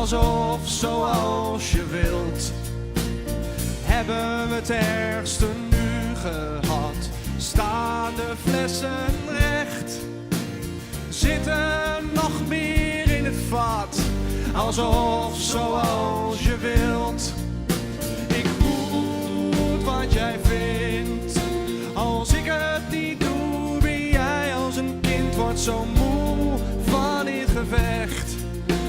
alsof zoals je wilt. Hebben we het ergste nu gehad? Staan de flessen recht? Zitten nog meer in het vat? Alsof zoals je wilt. Ik moet wat jij vindt. Als ik het niet doe, ben jij als een kind. Wordt zo moe van dit gevecht.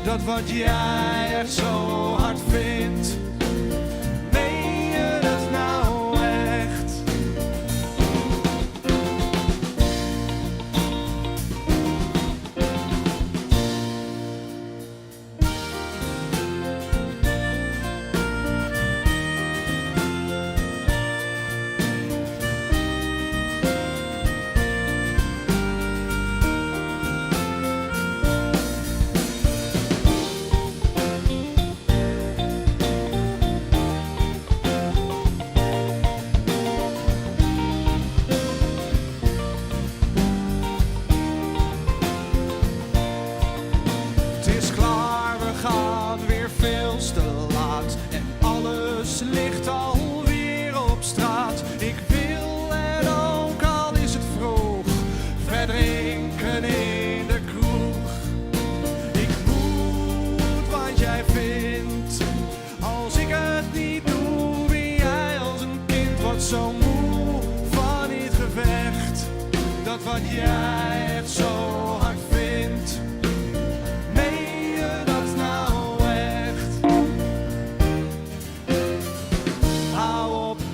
Dat wat jij echt zo hard vindt. Meen je dat nou echt? Ligt alweer op straat. Ik wil het ook, al is het vroeg, verdrinken in de kroeg. Ik moet wat jij vindt. Als ik het niet doe, ben jij als een kind. Wordt zo moe van dit gevecht. Dat wat jij echt zo hard vindt. Meen je dat nou echt?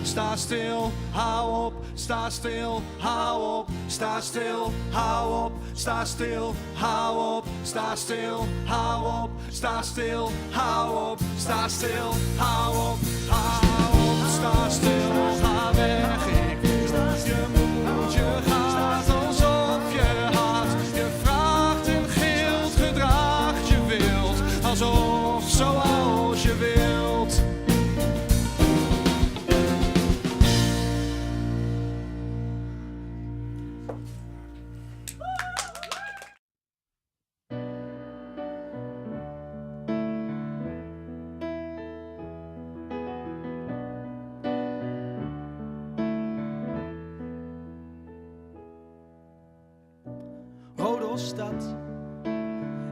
Sta stil, hou op, sta stil, hou op, sta stil, hou op, sta stil, hou op, sta stil, hou op, sta stil, hou op, sta stil, hou op, sta stil, ga weg, ik wil je moet, je gaat alsof je haat, je vraagt en gilt, gedraagt je wild, alsof zoals je wilt. Stad,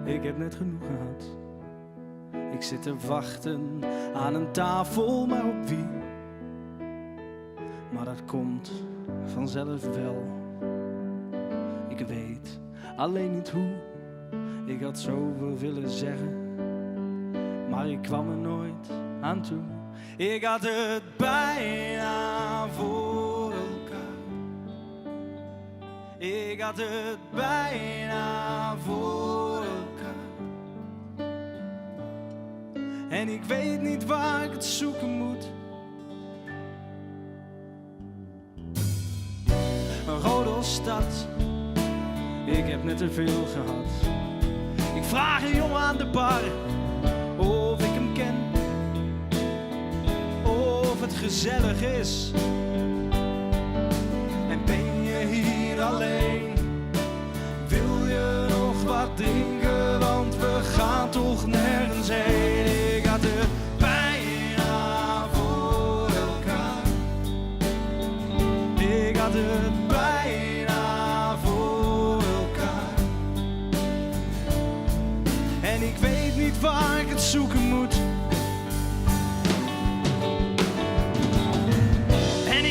ik heb net genoeg gehad. Ik zit te wachten aan een tafel, maar op wie? Maar dat komt vanzelf wel. Ik weet alleen niet hoe. Ik had zoveel willen zeggen, maar ik kwam er nooit aan toe. Ik had het bijna voor elkaar. Ik had het bijna voor elkaar. En ik weet niet waar ik het zoeken moet. Een Rodelstad, ik heb net te veel gehad. Ik vraag een jongen aan de bar of ik hem ken, of het gezellig is. En ben je hier alleen? Wil je nog wat drinken? Want we gaan toch nergens heen. Ik had het bijna voor elkaar. Ik had het bijna voor elkaar. En ik weet niet waar ik het zoeken moet. En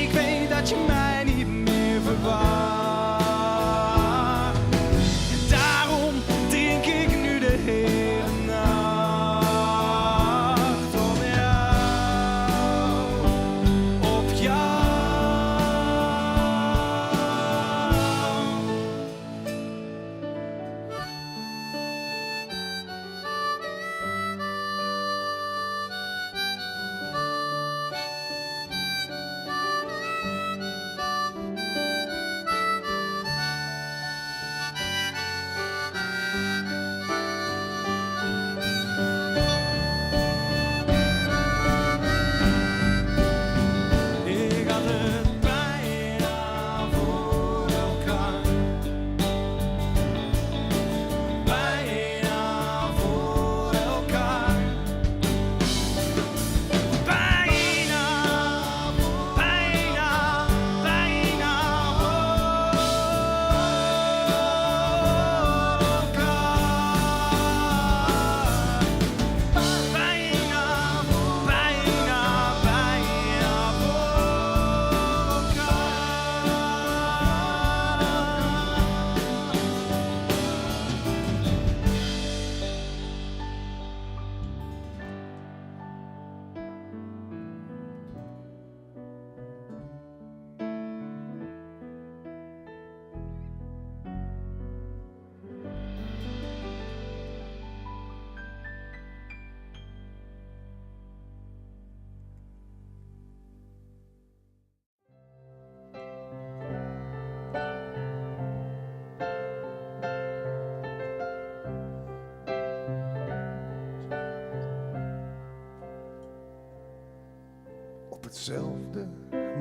hetzelfde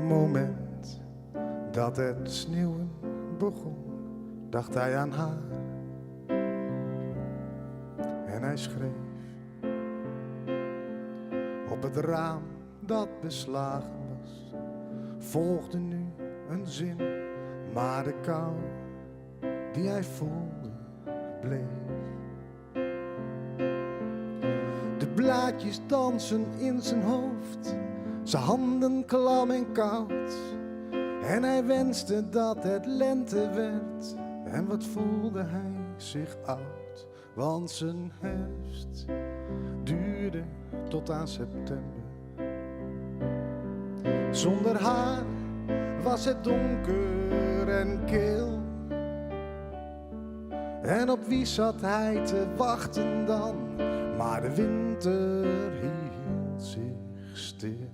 moment dat het sneeuwen begon, dacht hij aan haar. En hij schreef op het raam dat beslagen was, volgde nu een zin, maar de kou die hij voelde bleef. De blaadjes dansen in zijn hoofd, zijn handen klam en koud. En hij wenste dat het lente werd. En wat voelde hij zich oud, want zijn herfst duurde tot aan september. Zonder haar was het donker en kil. En op wie zat hij te wachten dan? Maar de winter hield zich stil.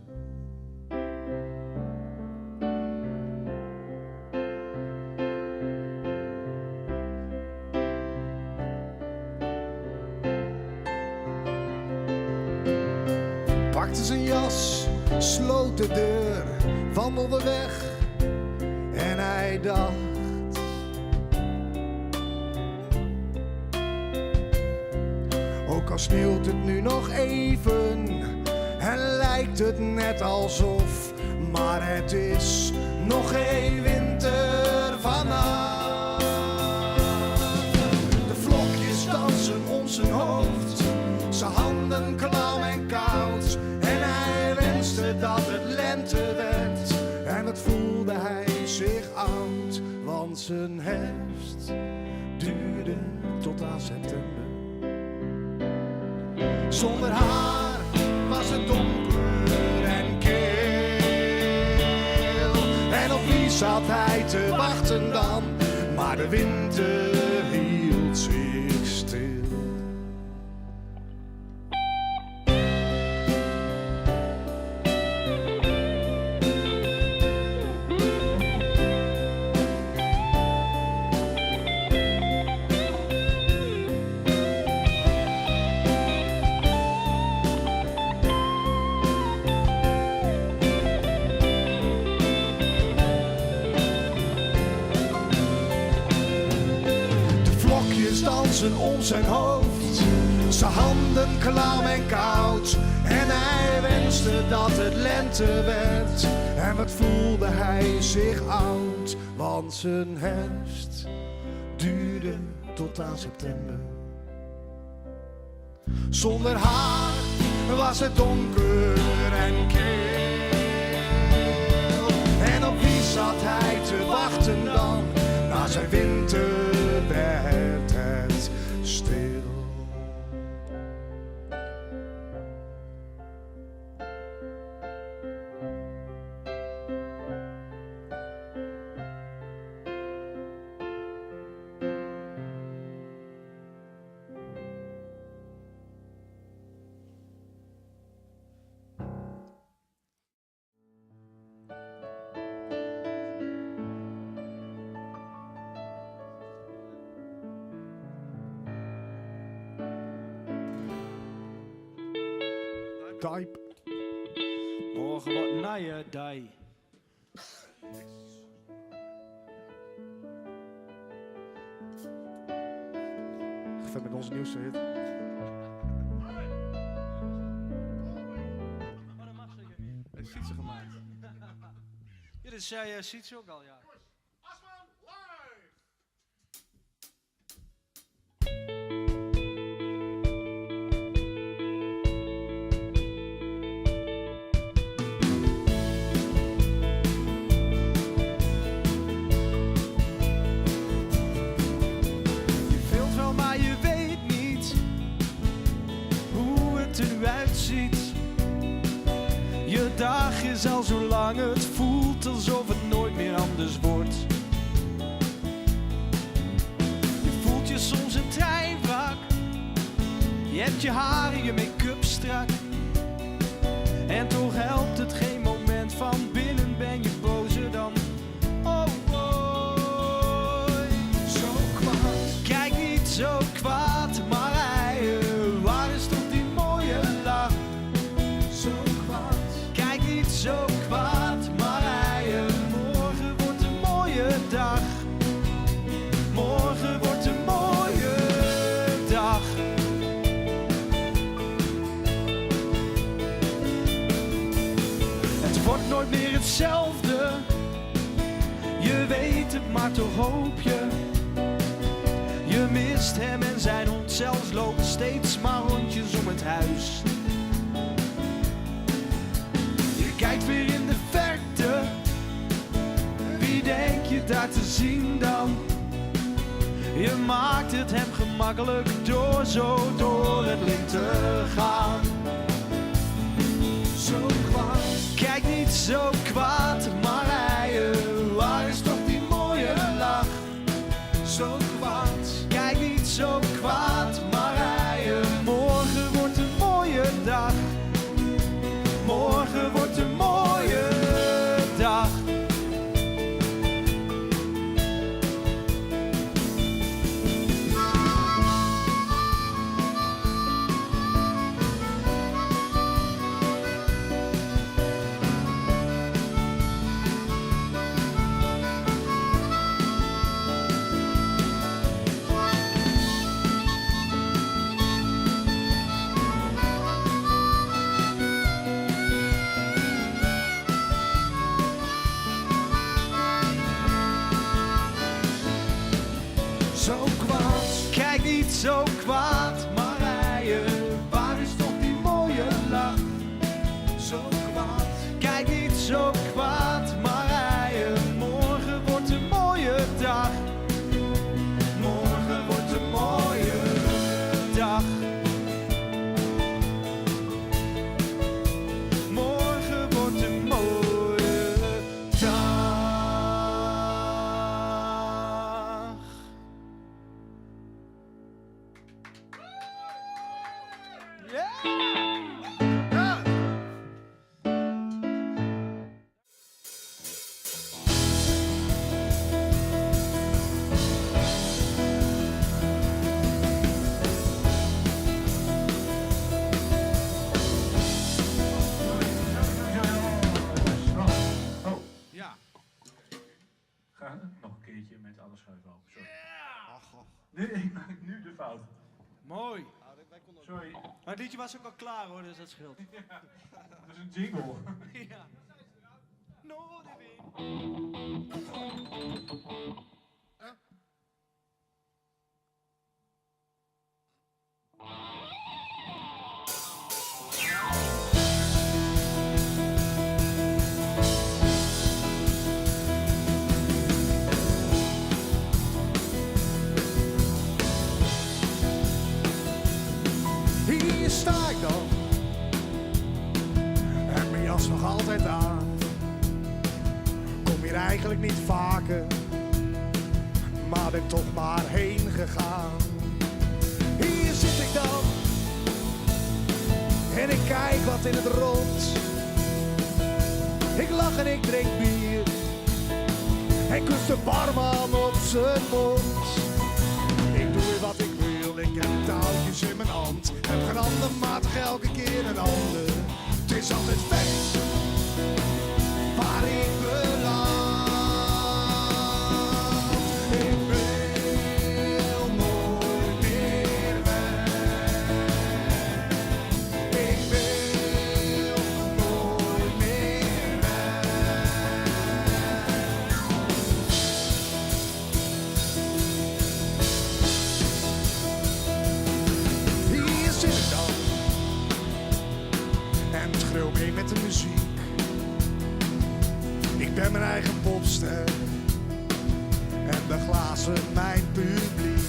Pakte zijn jas, sloot de deur, wandelde weg en hij dacht: ook al sneeuwt het nu nog even en lijkt het net alsof, maar het is nog geen winter vanaf. De vlokjes dansen om zijn hoofd, zijn handen klam en koud. En hij wenste dat het lente werd, en het voelde hij zich oud, want zijn herfst duurde tot aan september. Zonder haar was het donker en kil. En op wie zat hij te wachten dan? Maar de winter hield zich stil. Dansen om zijn hoofd, zijn handen klam en koud. En hij wenste dat het lente werd, en wat voelde hij zich oud, want zijn herfst duurde tot aan september. Zonder haar was het donker en kil. En op wie zat hij te wachten dan? Na zijn winter werd het stil. Type. Morgen wat naaie dag. Even met onze nieuwste hit. Heeft Sietse gemaakt. Ja, dat zei Sietse ook al, ja. Je dag is al zo lang, het voelt alsof het nooit meer anders wordt. Je voelt je soms een treinwrak, je hebt je haar en je make-up strak. En toch helpt het geen moment, van binnen ben je bozer dan. Oh, Zo kwaad. Kijk niet zo kwaad, maar waar is toch die mooie lach? Zo kwaad. Kijk niet zo wordt nooit meer hetzelfde. Je weet het, maar toch hoop je. Je mist hem en zijn hond zelfs loopt steeds maar rondjes om het huis. Je kijkt weer in de verte. Wie denk je daar te zien dan? Je maakt het hem gemakkelijk door zo door het lint te gaan. Zo kwaad. Kijk niet zo kwaad, Marije, waar is toch die mooie lach? Zo kwaad. Kijk niet zo kwaad, Marije, morgen wordt een mooie dag. Morgen wordt een mooie dag. Zo kwaad. Kijk niet zo kwaad, Marije, waar is toch die mooie lach? Zo kwaad. Kijk niet zo kwaad, Marije, morgen wordt een mooie dag. Morgen wordt een mooie dag. Morgen wordt een mooie dag. Ja. Ga nog een keertje met alle schuiven open. Sorry. Nee, ik maak nu de fout. Mooi. Sorry, Maar het liedje was ook al klaar hoor, dus dat scheelt. dat is een jingle. Ja. Noordewin. Hier sta ik dan. En mijn jas nog altijd aan. Kom hier eigenlijk niet vaker. Maar ben toch maar heen gegaan. Hier zit ik dan. En ik kijk wat in het rond. Ik lach en ik drink bier. En kus de barman op zijn mond. Ik doe weer wat ik wil, ik heb touwtjes in mijn hand. Heb geen ander, maar toch elke keer een ander. Het is altijd feest, waar ik beland. Ik wil nooit meer weg. Ik wil nooit meer weg. Hier zit ik dan en schreeuw mee met de muziek. Ik ben mijn eigen popster en de glazen mijn publiek.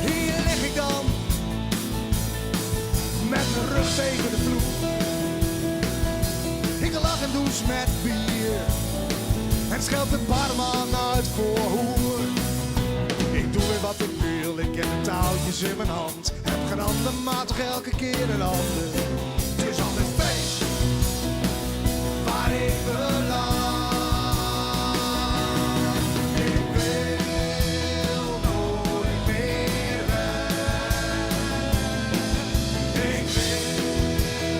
Hier lig ik dan met mijn rug tegen de vloer. Ik lach en douche met bier en scheld de barman uit voor hoer. Ik doe weer wat ik wil, ik heb de touwtjes in mijn hand. Heb geen ander, maar toch elke keer een ander. Het is altijd feest, waar ik beland. Ik wil nooit meer weg. Ik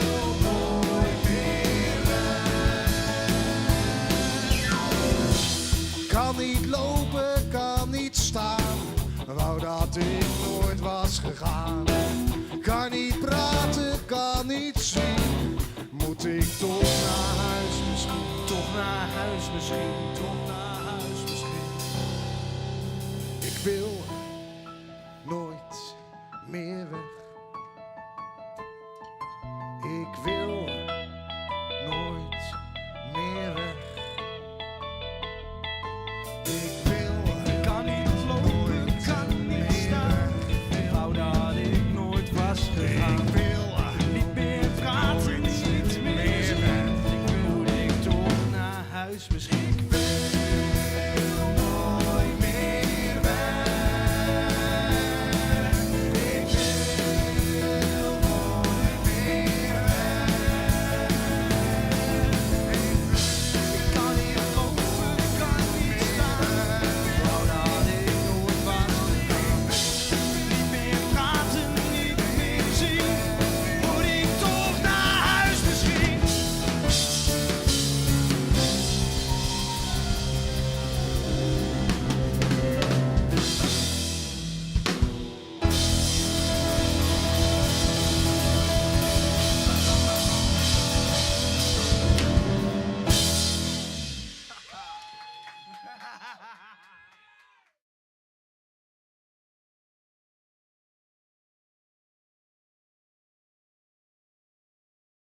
wil nooit meer weg. Kan niet lopen, kan niet staan. Wou dat ik nooit was gegaan. Kan niet praten, kan niet zien. Moet ik toch naar huis? misschien